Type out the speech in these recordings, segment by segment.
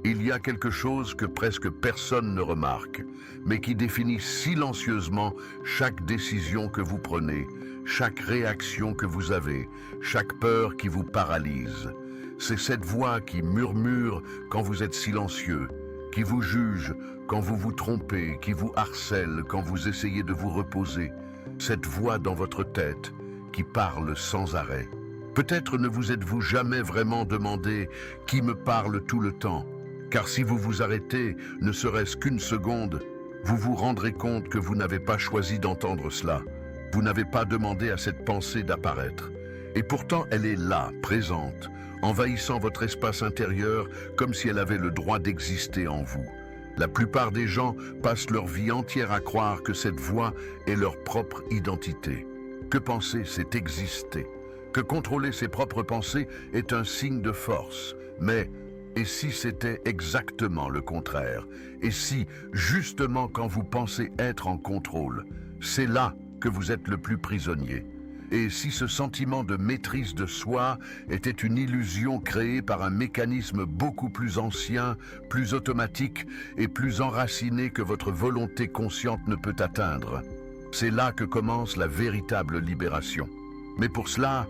Il y a quelque chose que presque personne ne remarque, mais qui définit silencieusement chaque décision que vous prenez, chaque réaction que vous avez, chaque peur qui vous paralyse. C'est cette voix qui murmure quand vous êtes silencieux, qui vous juge quand vous vous trompez, qui vous harcèle quand vous essayez de vous reposer. Cette voix dans votre tête qui parle sans arrêt. Peut-être ne vous êtes-vous jamais vraiment demandé qui me parle tout le temps, car si vous vous arrêtez, ne serait-ce qu'une seconde, vous vous rendrez compte que vous n'avez pas choisi d'entendre cela. Vous n'avez pas demandé à cette pensée d'apparaître. Et pourtant, elle est là, présente, envahissant votre espace intérieur comme si elle avait le droit d'exister en vous. La plupart des gens passent leur vie entière à croire que cette voix est leur propre identité. Que penser, c'est exister. Que contrôler ses propres pensées est un signe de force. Mais, et si c'était exactement le contraire? Et si, justement quand vous pensez être en contrôle, c'est là que vous êtes le plus prisonnier? Et si ce sentiment de maîtrise de soi était une illusion créée par un mécanisme beaucoup plus ancien, plus automatique et plus enraciné que votre volonté consciente ne peut atteindre? C'est là que commence la véritable libération. Mais pour cela,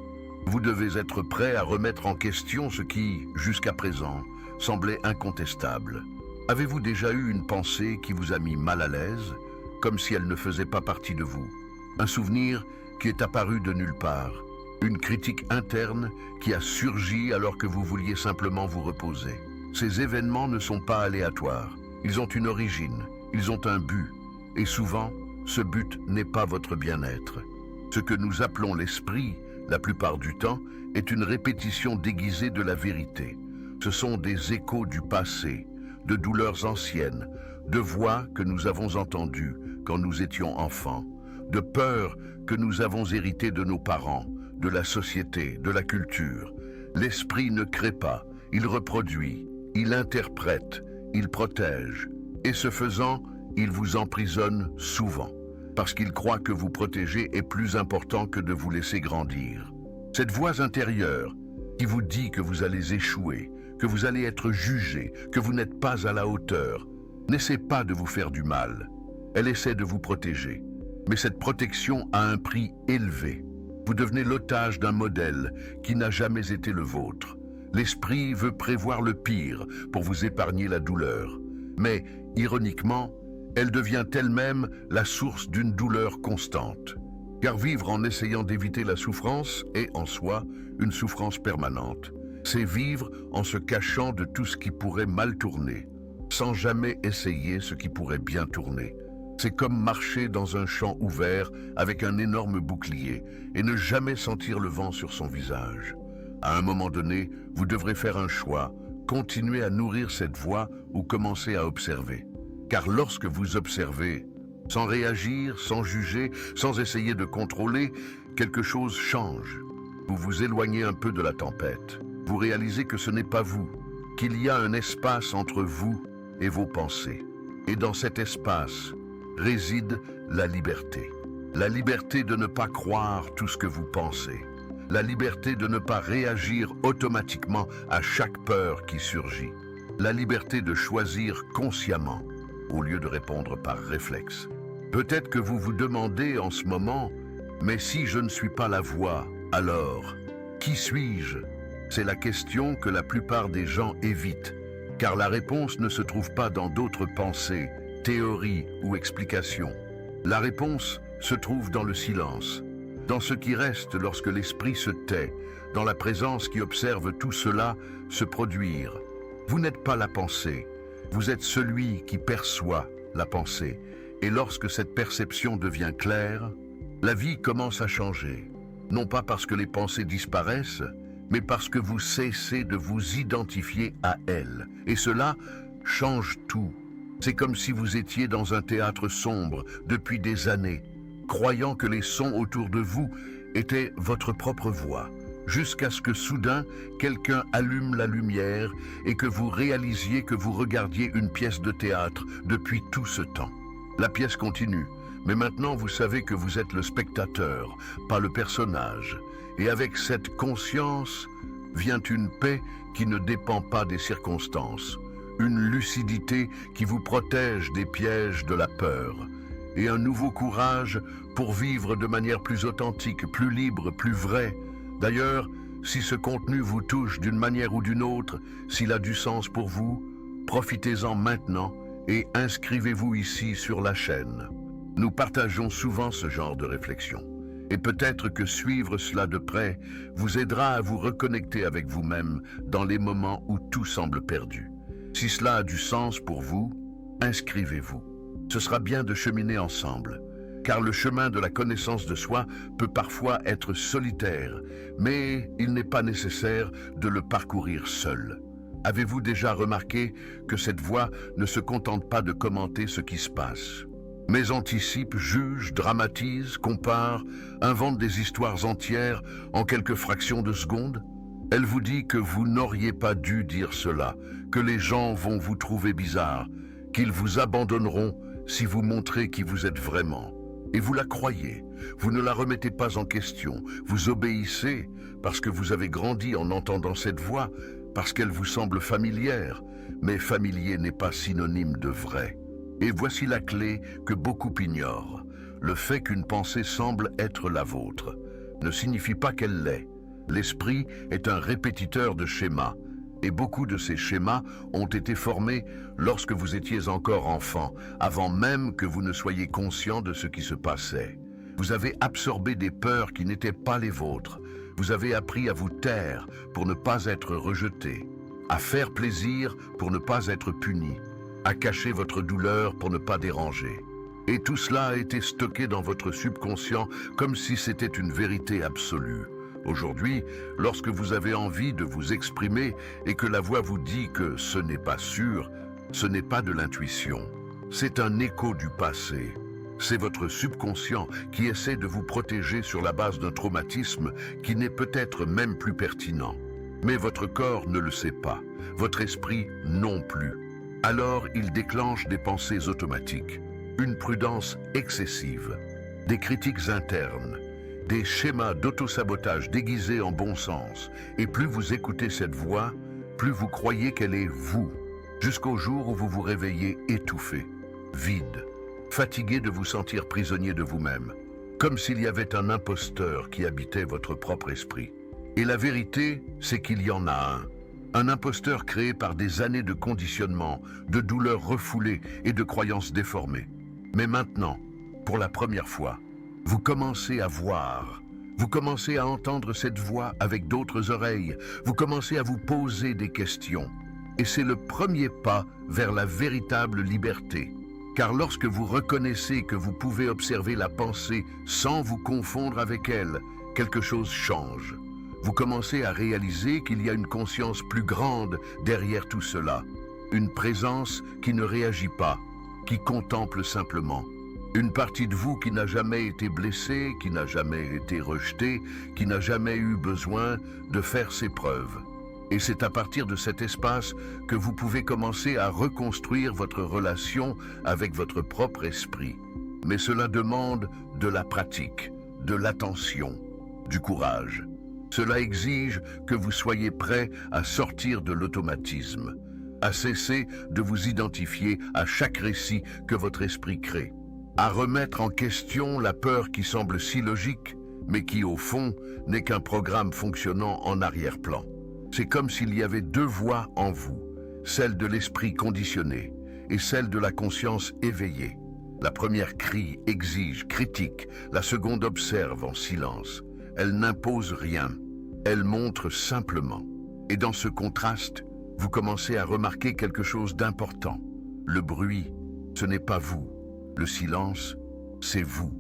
vous devez être prêt à remettre en question ce qui, jusqu'à présent, semblait incontestable. Avez-vous déjà eu une pensée qui vous a mis mal à l'aise, comme si elle ne faisait pas partie de vous? Un souvenir qui est apparu de nulle part, une critique interne qui a surgi alors que vous vouliez simplement vous reposer. Ces événements ne sont pas aléatoires, ils ont une origine, ils ont un but, et souvent, ce but n'est pas votre bien-être. Ce que nous appelons l'esprit, la plupart du temps, est une répétition déguisée de la vérité. Ce sont des échos du passé, de douleurs anciennes, de voix que nous avons entendues quand nous étions enfants, de peurs que nous avons héritées de nos parents, de la société, de la culture. L'esprit ne crée pas, il reproduit, il interprète, il protège. Et ce faisant, il vous emprisonne souvent, parce qu'il croit que vous protéger est plus important que de vous laisser grandir. Cette voix intérieure qui vous dit que vous allez échouer, que vous allez être jugé, que vous n'êtes pas à la hauteur, n'essaie pas de vous faire du mal. Elle essaie de vous protéger. Mais cette protection a un prix élevé. Vous devenez l'otage d'un modèle qui n'a jamais été le vôtre. L'esprit veut prévoir le pire pour vous épargner la douleur. Mais, ironiquement, elle devient elle-même la source d'une douleur constante. Car vivre en essayant d'éviter la souffrance est en soi une souffrance permanente. C'est vivre en se cachant de tout ce qui pourrait mal tourner, sans jamais essayer ce qui pourrait bien tourner. C'est comme marcher dans un champ ouvert avec un énorme bouclier et ne jamais sentir le vent sur son visage. À un moment donné, vous devrez faire un choix, continuer à nourrir cette voix ou commencer à observer. Car lorsque vous observez, sans réagir, sans juger, sans essayer de contrôler, quelque chose change. Vous vous éloignez un peu de la tempête. Vous réalisez que ce n'est pas vous, qu'il y a un espace entre vous et vos pensées. Et dans cet espace réside la liberté. La liberté de ne pas croire tout ce que vous pensez. La liberté de ne pas réagir automatiquement à chaque peur qui surgit. La liberté de choisir consciemment au lieu de répondre par réflexe. Peut-être que vous vous demandez en ce moment, mais si je ne suis pas la voix, alors, qui suis-je? C'est la question que la plupart des gens évitent, car la réponse ne se trouve pas dans d'autres pensées, théories ou explications. La réponse se trouve dans le silence, dans ce qui reste lorsque l'esprit se tait, dans la présence qui observe tout cela se produire. Vous n'êtes pas la pensée, vous êtes celui qui perçoit la pensée. Et lorsque cette perception devient claire, la vie commence à changer. Non pas parce que les pensées disparaissent, mais parce que vous cessez de vous identifier à elles. Et cela change tout. C'est comme si vous étiez dans un théâtre sombre depuis des années, croyant que les sons autour de vous étaient votre propre voix, jusqu'à ce que soudain, quelqu'un allume la lumière et que vous réalisiez que vous regardiez une pièce de théâtre depuis tout ce temps. La pièce continue, mais maintenant vous savez que vous êtes le spectateur, pas le personnage. Et avec cette conscience vient une paix qui ne dépend pas des circonstances, une lucidité qui vous protège des pièges de la peur, et un nouveau courage pour vivre de manière plus authentique, plus libre, plus vraie. D'ailleurs, si ce contenu vous touche d'une manière ou d'une autre, s'il a du sens pour vous, profitez-en maintenant et inscrivez-vous ici sur la chaîne. Nous partageons souvent ce genre de réflexion. Et peut-être que suivre cela de près vous aidera à vous reconnecter avec vous-même dans les moments où tout semble perdu. Si cela a du sens pour vous, inscrivez-vous. Ce sera bien de cheminer ensemble, car le chemin de la connaissance de soi peut parfois être solitaire, mais il n'est pas nécessaire de le parcourir seul. Avez-vous déjà remarqué que cette voix ne se contente pas de commenter ce qui se passe, mais anticipe, juge, dramatise, compare, invente des histoires entières en quelques fractions de secondes? Elle vous dit que vous n'auriez pas dû dire cela, que les gens vont vous trouver bizarre, qu'ils vous abandonneront si vous montrez qui vous êtes vraiment. Et vous la croyez, vous ne la remettez pas en question, vous obéissez parce que vous avez grandi en entendant cette voix, parce qu'elle vous semble familière, mais familier n'est pas synonyme de vrai. Et voici la clé que beaucoup ignorent. Le fait qu'une pensée semble être la vôtre ne signifie pas qu'elle l'est. L'esprit est un répétiteur de schémas, et beaucoup de ces schémas ont été formés lorsque vous étiez encore enfant, avant même que vous ne soyez conscient de ce qui se passait. Vous avez absorbé des peurs qui n'étaient pas les vôtres. Vous avez appris à vous taire pour ne pas être rejeté, à faire plaisir pour ne pas être puni, à cacher votre douleur pour ne pas déranger. Et tout cela a été stocké dans votre subconscient comme si c'était une vérité absolue. Aujourd'hui, lorsque vous avez envie de vous exprimer et que la voix vous dit que ce n'est pas sûr, ce n'est pas de l'intuition. C'est un écho du passé. C'est votre subconscient qui essaie de vous protéger sur la base d'un traumatisme qui n'est peut-être même plus pertinent. Mais votre corps ne le sait pas, votre esprit non plus. Alors il déclenche des pensées automatiques, une prudence excessive, des critiques internes, des schémas d'autosabotage déguisés en bon sens. Et plus vous écoutez cette voix, plus vous croyez qu'elle est vous, jusqu'au jour où vous vous réveillez étouffé, vide, fatigué de vous sentir prisonnier de vous-même, comme s'il y avait un imposteur qui habitait votre propre esprit. Et la vérité, c'est qu'il y en a un imposteur créé par des années de conditionnement, de douleurs refoulées et de croyances déformées. Mais maintenant, pour la première fois, vous commencez à voir, vous commencez à entendre cette voix avec d'autres oreilles, vous commencez à vous poser des questions. Et c'est le premier pas vers la véritable liberté. Car lorsque vous reconnaissez que vous pouvez observer la pensée sans vous confondre avec elle, quelque chose change. Vous commencez à réaliser qu'il y a une conscience plus grande derrière tout cela. Une présence qui ne réagit pas, qui contemple simplement. Une partie de vous qui n'a jamais été blessée, qui n'a jamais été rejetée, qui n'a jamais eu besoin de faire ses preuves. Et c'est à partir de cet espace que vous pouvez commencer à reconstruire votre relation avec votre propre esprit. Mais cela demande de la pratique, de l'attention, du courage. Cela exige que vous soyez prêt à sortir de l'automatisme, à cesser de vous identifier à chaque récit que votre esprit crée, à remettre en question la peur qui semble si logique, mais qui au fond n'est qu'un programme fonctionnant en arrière-plan. C'est comme s'il y avait deux voix en vous, celle de l'esprit conditionné et celle de la conscience éveillée. La première crie, exige, critique, la seconde observe en silence. Elle n'impose rien, elle montre simplement. Et dans ce contraste, vous commencez à remarquer quelque chose d'important. Le bruit, ce n'est pas vous. Le silence, c'est vous.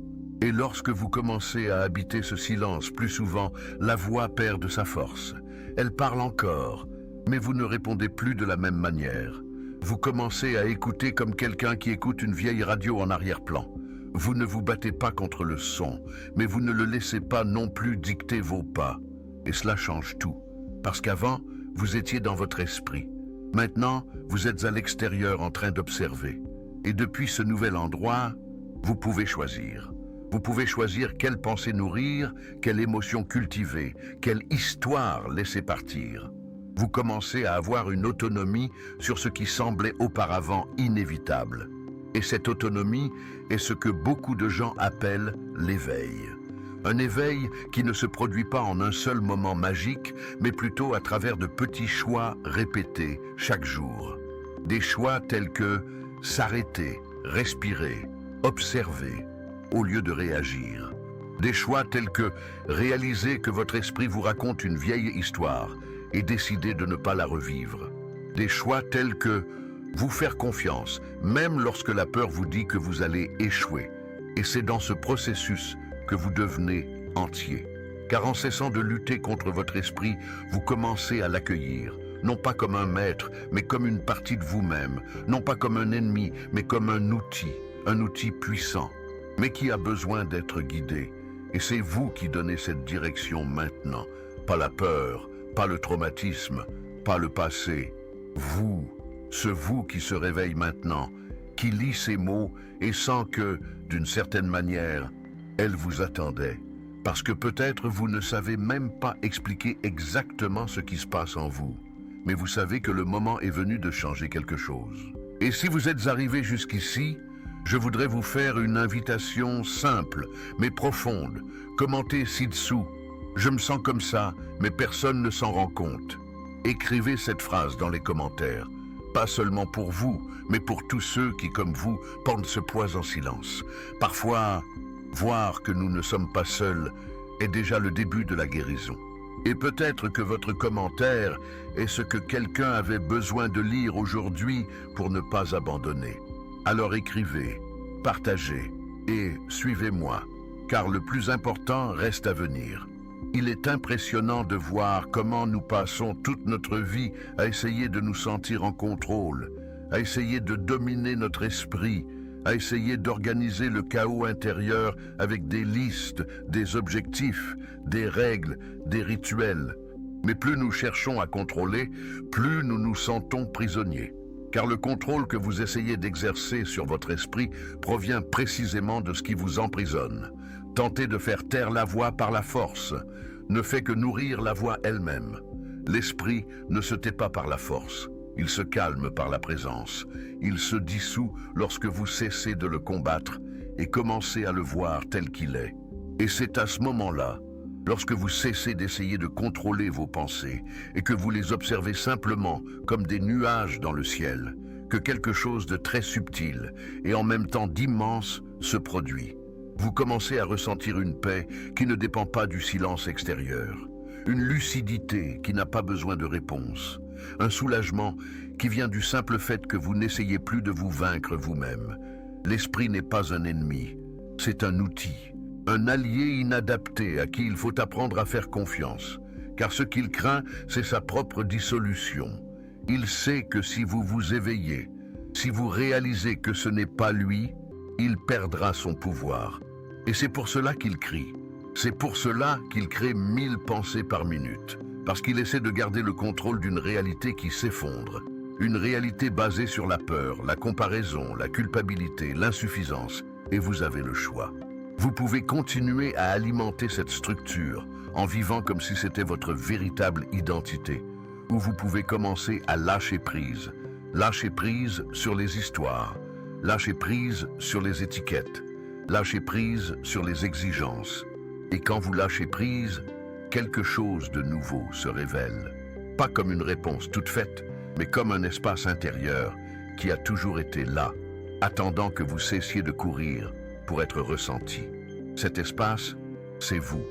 Et lorsque vous commencez à habiter ce silence plus souvent, la voix perd de sa force. Elle parle encore, mais vous ne répondez plus de la même manière. Vous commencez à écouter comme quelqu'un qui écoute une vieille radio en arrière-plan. Vous ne vous battez pas contre le son, mais vous ne le laissez pas non plus dicter vos pas. Et cela change tout, parce qu'avant, vous étiez dans votre esprit. Maintenant, vous êtes à l'extérieur en train d'observer. Et depuis ce nouvel endroit, vous pouvez choisir. Vous pouvez choisir quelle pensée nourrir, quelle émotion cultiver, quelle histoire laisser partir. Vous commencez à avoir une autonomie sur ce qui semblait auparavant inévitable. Et cette autonomie est ce que beaucoup de gens appellent l'éveil. Un éveil qui ne se produit pas en un seul moment magique, mais plutôt à travers de petits choix répétés chaque jour. Des choix tels que s'arrêter, respirer, observer, au lieu de réagir. Des choix tels que réaliser que votre esprit vous raconte une vieille histoire et décider de ne pas la revivre. Des choix tels que vous faire confiance, même lorsque la peur vous dit que vous allez échouer. Et c'est dans ce processus que vous devenez entier. Car en cessant de lutter contre votre esprit, vous commencez à l'accueillir, non pas comme un maître, mais comme une partie de vous-même, non pas comme un ennemi, mais comme un outil puissant, mais qui a besoin d'être guidé. Et c'est vous qui donnez cette direction maintenant, pas la peur, pas le traumatisme, pas le passé. Vous, ce vous qui se réveille maintenant, qui lit ces mots et sent que, d'une certaine manière, elle vous attendait. Parce que peut-être vous ne savez même pas expliquer exactement ce qui se passe en vous. Mais vous savez que le moment est venu de changer quelque chose. Et si vous êtes arrivé jusqu'ici, je voudrais vous faire une invitation simple, mais profonde. Commentez ci-dessous. Je me sens comme ça, mais personne ne s'en rend compte. Écrivez cette phrase dans les commentaires. Pas seulement pour vous, mais pour tous ceux qui, comme vous, portent ce poids en silence. Parfois, voir que nous ne sommes pas seuls est déjà le début de la guérison. Et peut-être que votre commentaire est ce que quelqu'un avait besoin de lire aujourd'hui pour ne pas abandonner. Alors écrivez, partagez et suivez-moi, car le plus important reste à venir. Il est impressionnant de voir comment nous passons toute notre vie à essayer de nous sentir en contrôle, à essayer de dominer notre esprit, à essayer d'organiser le chaos intérieur avec des listes, des objectifs, des règles, des rituels. Mais plus nous cherchons à contrôler, plus nous nous sentons prisonniers. Car le contrôle que vous essayez d'exercer sur votre esprit provient précisément de ce qui vous emprisonne. Tenter de faire taire la voix par la force ne fait que nourrir la voix elle-même. L'esprit ne se tait pas par la force. Il se calme par la présence. Il se dissout lorsque vous cessez de le combattre et commencez à le voir tel qu'il est. Et c'est à ce moment-là, lorsque vous cessez d'essayer de contrôler vos pensées et que vous les observez simplement comme des nuages dans le ciel, que quelque chose de très subtil et en même temps d'immense se produit. Vous commencez à ressentir une paix qui ne dépend pas du silence extérieur, une lucidité qui n'a pas besoin de réponse, un soulagement qui vient du simple fait que vous n'essayez plus de vous vaincre vous-même. L'esprit n'est pas un ennemi, c'est un outil, un allié inadapté à qui il faut apprendre à faire confiance, car ce qu'il craint, c'est sa propre dissolution. Il sait que si vous vous éveillez, si vous réalisez que ce n'est pas lui, il perdra son pouvoir. Et c'est pour cela qu'il crie. C'est pour cela qu'il crée 1000 pensées par minute. Parce qu'il essaie de garder le contrôle d'une réalité qui s'effondre. Une réalité basée sur la peur, la comparaison, la culpabilité, l'insuffisance. Et vous avez le choix. Vous pouvez continuer à alimenter cette structure en vivant comme si c'était votre véritable identité. Ou vous pouvez commencer à lâcher prise. Lâcher prise sur les histoires. Lâcher prise sur les étiquettes. Lâcher prise sur les exigences. Et quand vous lâchez prise, quelque chose de nouveau se révèle. Pas comme une réponse toute faite, mais comme un espace intérieur qui a toujours été là, attendant que vous cessiez de courir pour être ressenti. Cet espace, c'est vous.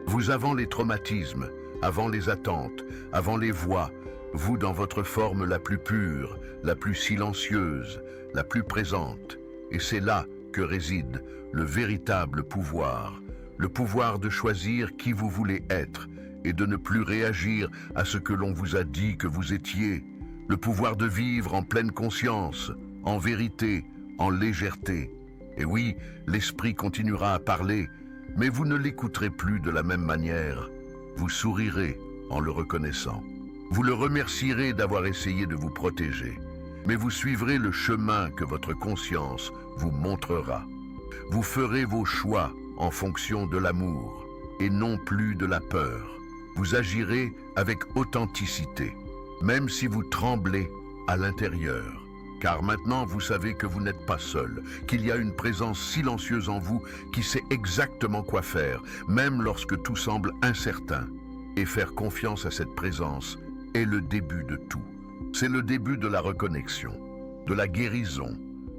Vous avant les traumatismes, avant les attentes, avant les voix, vous dans votre forme la plus pure, la plus silencieuse, la plus présente. Et c'est là que réside le véritable pouvoir. Le pouvoir de choisir qui vous voulez être et de ne plus réagir à ce que l'on vous a dit que vous étiez. Le pouvoir de vivre en pleine conscience, en vérité, en légèreté. Et oui, l'esprit continuera à parler, mais vous ne l'écouterez plus de la même manière. Vous sourirez en le reconnaissant. Vous le remercierez d'avoir essayé de vous protéger, mais vous suivrez le chemin que votre conscience vous montrera. Vous ferez vos choix en fonction de l'amour et non plus de la peur. Vous agirez avec authenticité. même si vous tremblez à l'intérieur. Car maintenant vous savez que vous n'êtes pas seul, qu'il y a une présence silencieuse en vous qui sait exactement quoi faire, même lorsque tout semble incertain. Et faire confiance à cette présence est le début de tout. C'est le début de la reconnexion, de la guérison,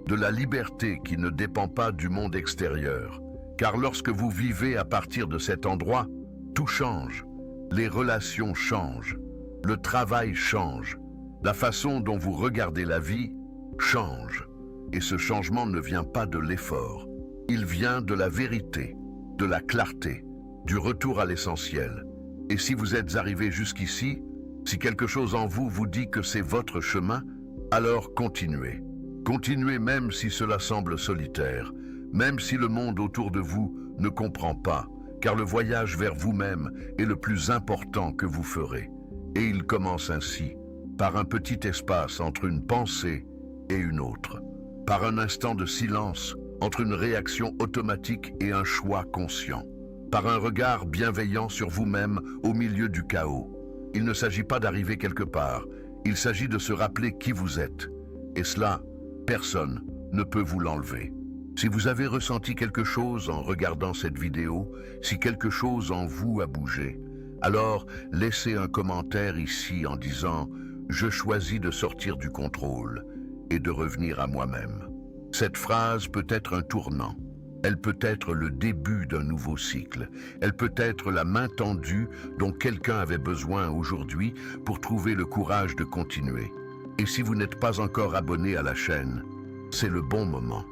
de la liberté qui ne dépend pas du monde extérieur. Car lorsque vous vivez à partir de cet endroit, tout change. Les relations changent, le travail change, la façon dont vous regardez la vie change. Et ce changement ne vient pas de l'effort. Il vient de la vérité, de la clarté, du retour à l'essentiel. Et si vous êtes arrivé jusqu'ici, si quelque chose en vous vous dit que c'est votre chemin, alors continuez. Continuez même si cela semble solitaire, même si le monde autour de vous ne comprend pas, car le voyage vers vous-même est le plus important que vous ferez. Et il commence ainsi, par un petit espace entre une pensée et une autre, par un instant de silence entre une réaction automatique et un choix conscient, par un regard bienveillant sur vous-même au milieu du chaos. Il ne s'agit pas d'arriver quelque part, il s'agit de se rappeler qui vous êtes. Et cela, personne ne peut vous l'enlever. Si vous avez ressenti quelque chose en regardant cette vidéo, si quelque chose en vous a bougé, alors laissez un commentaire ici en disant « Je choisis de sortir du contrôle » et de revenir à moi-même. Cette phrase peut être un tournant. Elle peut être le début d'un nouveau cycle. Elle peut être la main tendue dont quelqu'un avait besoin aujourd'hui pour trouver le courage de continuer. Et si vous n'êtes pas encore abonné à la chaîne, c'est le bon moment.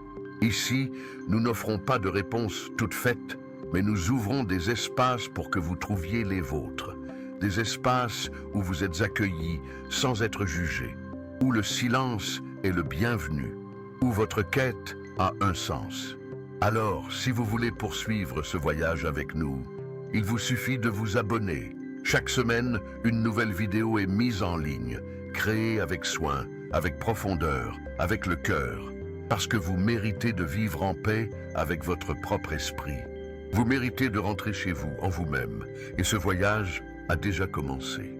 Ici, nous n'offrons pas de réponses toutes faites, mais nous ouvrons des espaces pour que vous trouviez les vôtres. Des espaces où vous êtes accueillis sans être jugés, où le silence est le bienvenu, où votre quête a un sens. Alors, si vous voulez poursuivre ce voyage avec nous, il vous suffit de vous abonner. Chaque semaine, une nouvelle vidéo est mise en ligne, créée avec soin, avec profondeur, avec le cœur, parce que vous méritez de vivre en paix avec votre propre esprit. Vous méritez de rentrer chez vous, en vous-même, et ce voyage a déjà commencé.